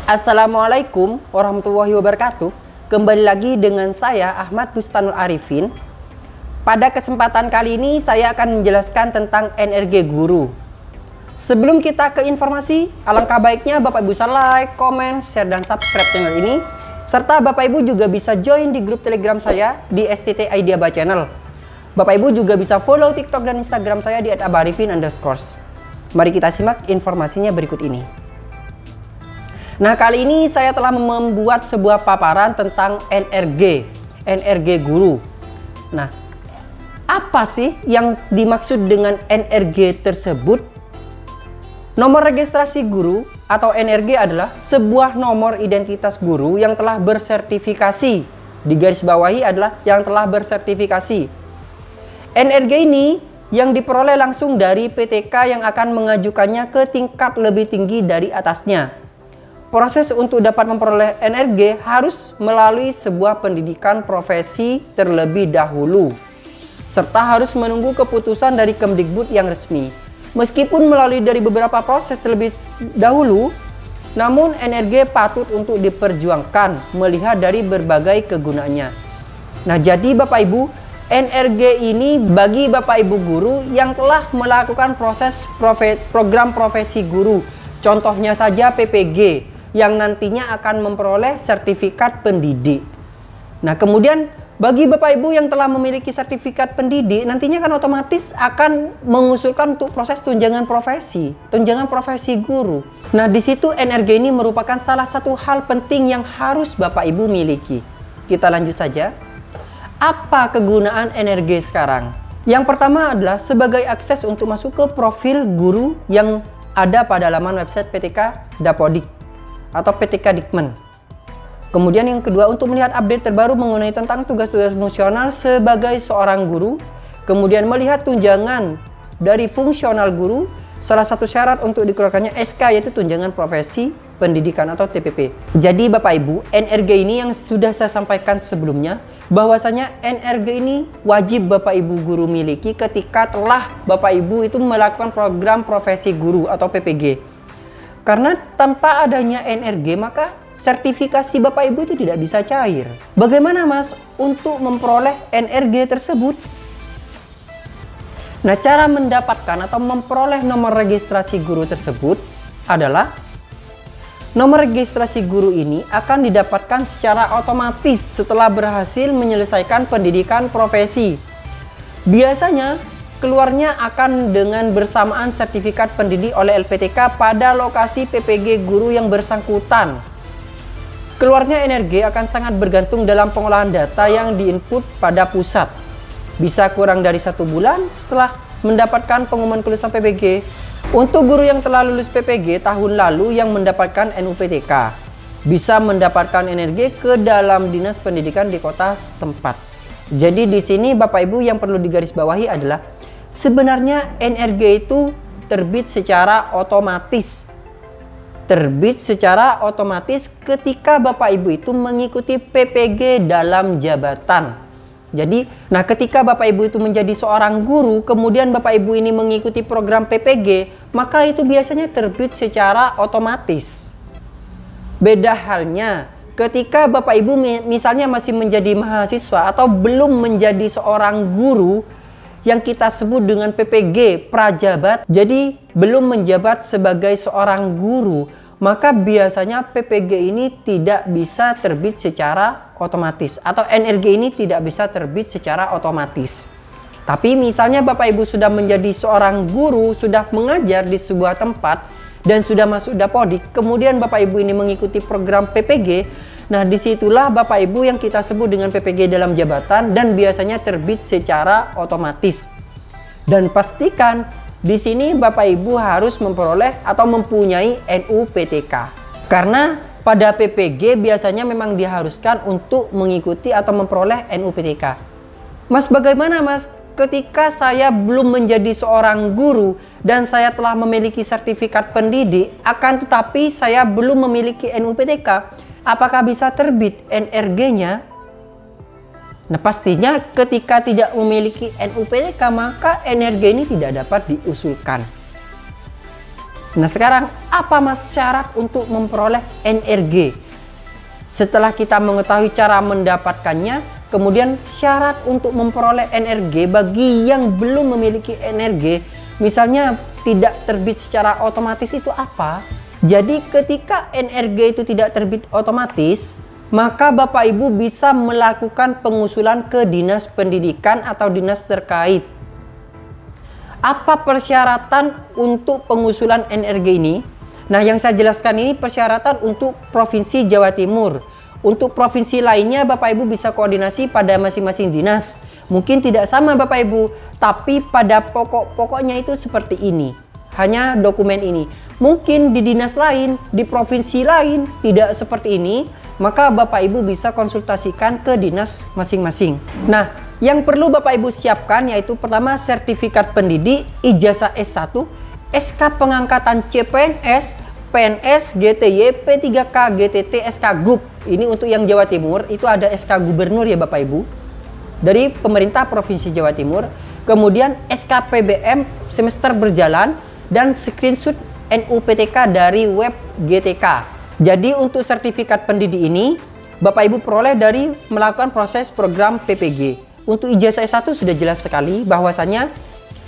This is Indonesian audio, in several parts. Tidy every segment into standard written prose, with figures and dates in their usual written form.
Assalamualaikum warahmatullahi wabarakatuh. Kembali lagi dengan saya Ahmad Bustanul Arifin. Pada kesempatan kali ini saya akan menjelaskan tentang NRG Guru. Sebelum kita ke informasi, alangkah baiknya Bapak Ibu bisa like, komen, share, dan subscribe channel ini. Serta Bapak Ibu juga bisa join di grup Telegram saya di STT Aidiaba Channel. Bapak Ibu juga bisa follow TikTok dan Instagram saya di @abarifin_. Mari kita simak informasinya berikut ini. Nah, kali ini saya telah membuat sebuah paparan tentang NRG Guru. Nah, apa sih yang dimaksud dengan NRG tersebut? Nomor registrasi guru atau NRG adalah sebuah nomor identitas guru yang telah bersertifikasi. Digarisbawahi adalah yang telah bersertifikasi. NRG ini yang diperoleh langsung dari PTK yang akan mengajukannya ke tingkat lebih tinggi dari atasnya. Proses untuk dapat memperoleh NRG harus melalui sebuah pendidikan profesi terlebih dahulu, serta harus menunggu keputusan dari Kemdikbud yang resmi. Meskipun melalui dari beberapa proses terlebih dahulu, namun NRG patut untuk diperjuangkan melihat dari berbagai kegunaannya. Nah, jadi Bapak Ibu, NRG ini bagi Bapak Ibu guru yang telah melakukan proses program profesi guru. Contohnya saja PPG, yang nantinya akan memperoleh sertifikat pendidik. Nah, kemudian bagi Bapak Ibu yang telah memiliki sertifikat pendidik, nantinya kan otomatis akan mengusulkan untuk proses tunjangan profesi guru. Nah, di situ NRG ini merupakan salah satu hal penting yang harus Bapak Ibu miliki. Kita lanjut saja. Apa kegunaan NRG sekarang? Yang pertama adalah sebagai akses untuk masuk ke profil guru yang ada pada laman website PTK Dapodik atau PTK Dikmen. Kemudian yang kedua, untuk melihat update terbaru mengenai tentang tugas-tugas fungsional sebagai seorang guru. Kemudian melihat tunjangan dari fungsional guru. Salah satu syarat untuk dikeluarkannya SK yaitu tunjangan profesi pendidikan atau TPP. Jadi Bapak Ibu, NRG ini yang sudah saya sampaikan sebelumnya, bahwasanya NRG ini wajib Bapak Ibu guru miliki ketika telah Bapak Ibu itu melakukan program profesi guru atau PPG. Karena tanpa adanya NRG maka sertifikasi Bapak Ibu itu tidak bisa cair. Bagaimana Mas untuk memperoleh NRG tersebut? Nah, cara mendapatkan atau memperoleh nomor registrasi guru tersebut adalah nomor registrasi guru ini akan didapatkan secara otomatis setelah berhasil menyelesaikan pendidikan profesi. Biasanya keluarnya akan dengan bersamaan sertifikat pendidik oleh LPTK pada lokasi PPG guru yang bersangkutan. Keluarnya NRG akan sangat bergantung dalam pengolahan data yang diinput pada pusat. Bisa kurang dari 1 bulan setelah mendapatkan pengumuman kelulusan PPG. Untuk guru yang telah lulus PPG tahun lalu yang mendapatkan NUPTK, bisa mendapatkan NRG ke dalam dinas pendidikan di kota setempat. Jadi di sini Bapak Ibu yang perlu digarisbawahi adalah sebenarnya NRG itu terbit secara otomatis. Ketika Bapak Ibu itu mengikuti PPG dalam jabatan. Jadi, nah ketika Bapak Ibu itu menjadi seorang guru, kemudian Bapak Ibu ini mengikuti program PPG, maka itu biasanya terbit secara otomatis. Beda halnya ketika Bapak Ibu misalnya masih menjadi mahasiswa atau belum menjadi seorang guru, yang kita sebut dengan PPG prajabat, jadi belum menjabat sebagai seorang guru, maka biasanya PPG ini tidak bisa terbit secara otomatis atau NRG ini tidak bisa terbit secara otomatis. Tapi misalnya Bapak Ibu sudah menjadi seorang guru, sudah mengajar di sebuah tempat dan sudah masuk Dapodik, kemudian Bapak Ibu ini mengikuti program PPG. Nah, disitulah Bapak Ibu yang kita sebut dengan PPG dalam jabatan dan biasanya terbit secara otomatis. Dan pastikan di sini Bapak Ibu harus memperoleh atau mempunyai NUPTK. Karena pada PPG biasanya memang diharuskan untuk mengikuti atau memperoleh NUPTK. Mas, bagaimana Mas? Ketika saya belum menjadi seorang guru dan saya telah memiliki sertifikat pendidik, akan tetapi saya belum memiliki NUPTK, apakah bisa terbit NRG-nya? Nah, pastinya ketika tidak memiliki NUPTK maka energi ini tidak dapat diusulkan. Nah, sekarang apa syarat untuk memperoleh NRG? Setelah kita mengetahui cara mendapatkannya, kemudian syarat untuk memperoleh NRG bagi yang belum memiliki NRG, misalnya tidak terbit secara otomatis, itu apa? Jadi ketika NRG itu tidak terbit otomatis, maka Bapak Ibu bisa melakukan pengusulan ke dinas pendidikan atau dinas terkait. Apa persyaratan untuk pengusulan NRG ini? Nah, yang saya jelaskan ini persyaratan untuk Provinsi Jawa Timur. Untuk provinsi lainnya Bapak Ibu bisa koordinasi pada masing-masing dinas. Mungkin tidak sama Bapak Ibu, tapi pada pokoknya itu seperti ini. Hanya dokumen ini. Mungkin di dinas lain, di provinsi lain tidak seperti ini, maka Bapak Ibu bisa konsultasikan ke dinas masing-masing. Nah, yang perlu Bapak Ibu siapkan yaitu pertama sertifikat pendidik, ijazah S1, SK pengangkatan CPNS, PNS, GTY, P3K, GTT, SK Gub. Ini untuk yang Jawa Timur, itu ada SK Gubernur ya Bapak Ibu, dari pemerintah Provinsi Jawa Timur. Kemudian SK PBM semester berjalan dan screenshot NUPTK dari web GTK. Jadi untuk sertifikat pendidik ini Bapak Ibu peroleh dari melakukan proses program PPG. Untuk ijazah S1 sudah jelas sekali bahwasanya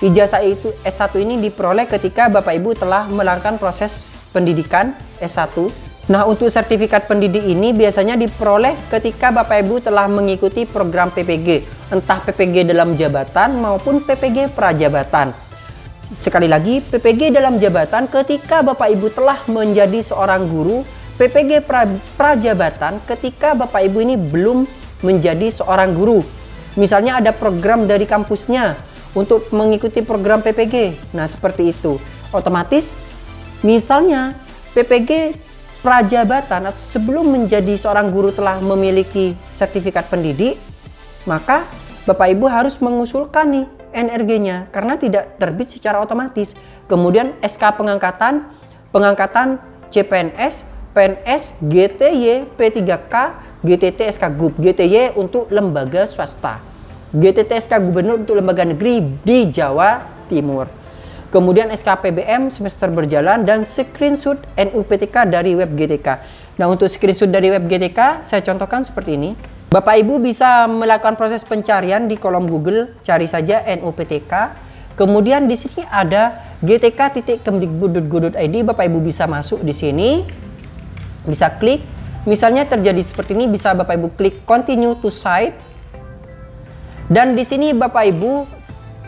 ijazah itu S1 ini diperoleh ketika Bapak Ibu telah melakukan proses pendidikan S1. Nah, untuk sertifikat pendidik ini biasanya diperoleh ketika Bapak Ibu telah mengikuti program PPG, entah PPG dalam jabatan maupun PPG prajabatan. Sekali lagi, PPG dalam jabatan ketika Bapak Ibu telah menjadi seorang guru, PPG prajabatan ketika Bapak Ibu ini belum menjadi seorang guru. Misalnya ada program dari kampusnya untuk mengikuti program PPG. Nah, seperti itu. Otomatis misalnya PPG prajabatan atau sebelum menjadi seorang guru telah memiliki sertifikat pendidik, maka Bapak Ibu harus mengusulkan nih NRG-nya karena tidak terbit secara otomatis. Kemudian SK pengangkatan CPNS, PNS, GTY, P3K, GTT, SK Gub. GTY untuk lembaga swasta, GTT, SK Gubernur untuk lembaga negeri di Jawa Timur. Kemudian SK PBM semester berjalan dan screenshot NUPTK dari web GTK. Nah, untuk screenshot dari web GTK saya contohkan seperti ini. Bapak Ibu bisa melakukan proses pencarian di kolom Google, cari saja NUPTK. Kemudian di sini ada gtk.kemdikbud.go.id. Bapak Ibu bisa masuk di sini, bisa klik. Misalnya terjadi seperti ini, bisa Bapak Ibu klik continue to site. Dan di sini Bapak Ibu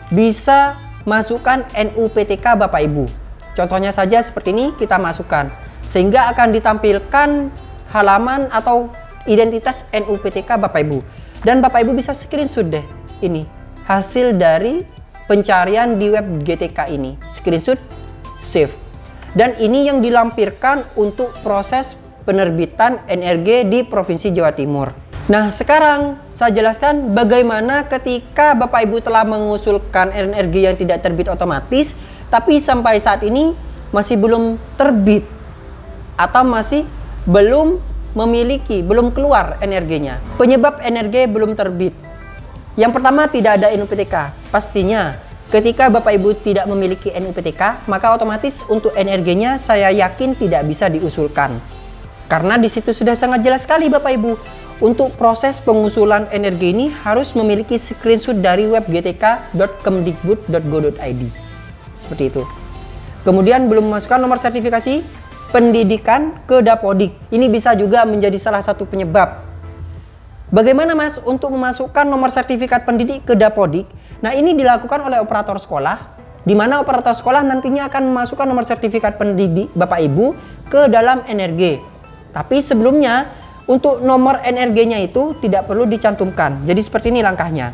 bisa masukkan NUPTK Bapak Ibu. Contohnya saja seperti ini kita masukkan, sehingga akan ditampilkan halaman atau identitas NUPTK Bapak Ibu. Dan Bapak Ibu bisa screenshot deh ini hasil dari pencarian di web GTK ini. Screenshot, save. Dan ini yang dilampirkan untuk proses penerbitan NRG di Provinsi Jawa Timur. Nah, sekarang saya jelaskan bagaimana ketika Bapak Ibu telah mengusulkan NRG yang tidak terbit otomatis, tapi sampai saat ini masih belum terbit atau masih belum keluar NRG-nya. Penyebab NRG belum terbit. Yang pertama, tidak ada NUPTK. Pastinya ketika Bapak Ibu tidak memiliki NUPTK, maka otomatis untuk NRG-nya saya yakin tidak bisa diusulkan. Karena di situ sudah sangat jelas sekali Bapak Ibu. Untuk proses pengusulan NRG ini harus memiliki screenshot dari web gtk.kemdikbud.go.id. Seperti itu. Kemudian belum memasukkan nomor sertifikasi pendidikan ke Dapodik. Ini bisa juga menjadi salah satu penyebab. Bagaimana Mas untuk memasukkan nomor sertifikat pendidik ke Dapodik? Nah, ini dilakukan oleh operator sekolah, di mana operator sekolah nantinya akan memasukkan nomor sertifikat pendidik Bapak Ibu ke dalam NRG. Tapi sebelumnya untuk nomor NRG-nya itu tidak perlu dicantumkan. Jadi seperti ini langkahnya.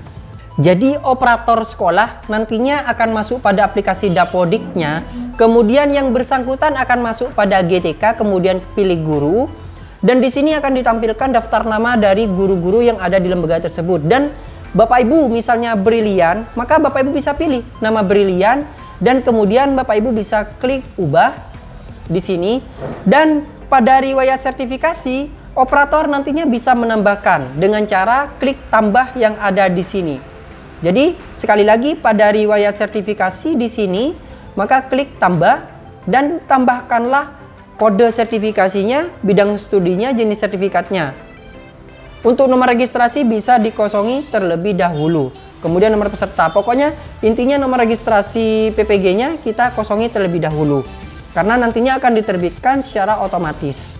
Jadi operator sekolah nantinya akan masuk pada aplikasi Dapodiknya, kemudian yang bersangkutan akan masuk pada GTK, kemudian pilih guru, dan di sini akan ditampilkan daftar nama dari guru-guru yang ada di lembaga tersebut. Dan Bapak Ibu misalnya Brilian, maka Bapak Ibu bisa pilih nama Brilian dan kemudian Bapak Ibu bisa klik ubah di sini. Dan pada riwayat sertifikasi Operator nantinya bisa menambahkan dengan cara klik tambah yang ada di sini. Jadi sekali lagi pada riwayat sertifikasi di sini, maka klik tambah dan tambahkanlah kode sertifikasinya, bidang studinya, jenis sertifikatnya. Untuk nomor registrasi bisa dikosongi terlebih dahulu. Kemudian nomor peserta, pokoknya intinya nomor registrasi PPG-nya kita kosongi terlebih dahulu. Karena nantinya akan diterbitkan secara otomatis.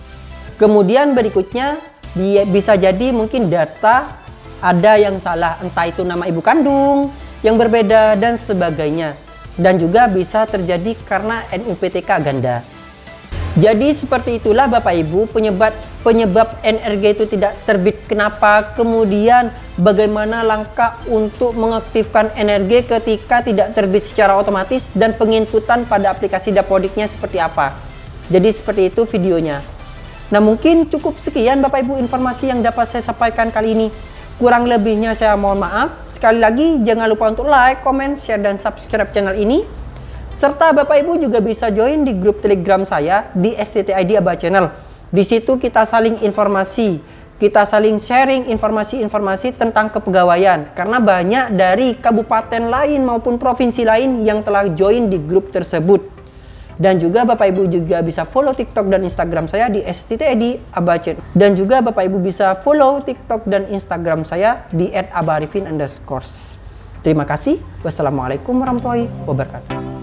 Kemudian berikutnya bisa jadi mungkin data ada yang salah, entah itu nama ibu kandung yang berbeda dan sebagainya. Dan juga bisa terjadi karena NUPTK ganda. Jadi seperti itulah Bapak Ibu penyebab NRG itu tidak terbit kenapa, kemudian bagaimana langkah untuk mengaktifkan NRG ketika tidak terbit secara otomatis, dan penginputan pada aplikasi Dapodiknya seperti apa. Jadi seperti itu videonya. Nah, mungkin cukup sekian Bapak Ibu informasi yang dapat saya sampaikan kali ini. Kurang lebihnya saya mohon maaf. Sekali lagi jangan lupa untuk like, comment, share, dan subscribe channel ini. Serta Bapak Ibu juga bisa join di grup Telegram saya di STTID Aba Channel. Di situ kita saling informasi, kita saling sharing informasi-informasi tentang kepegawaian. Karena banyak dari kabupaten lain maupun provinsi lain yang telah join di grup tersebut. Dan juga Bapak Ibu juga bisa follow TikTok dan Instagram saya di STTID Aba Channel. Dan juga Bapak Ibu bisa follow TikTok dan Instagram saya di @abarifin_. Terima kasih. Wassalamualaikum warahmatullahi wabarakatuh.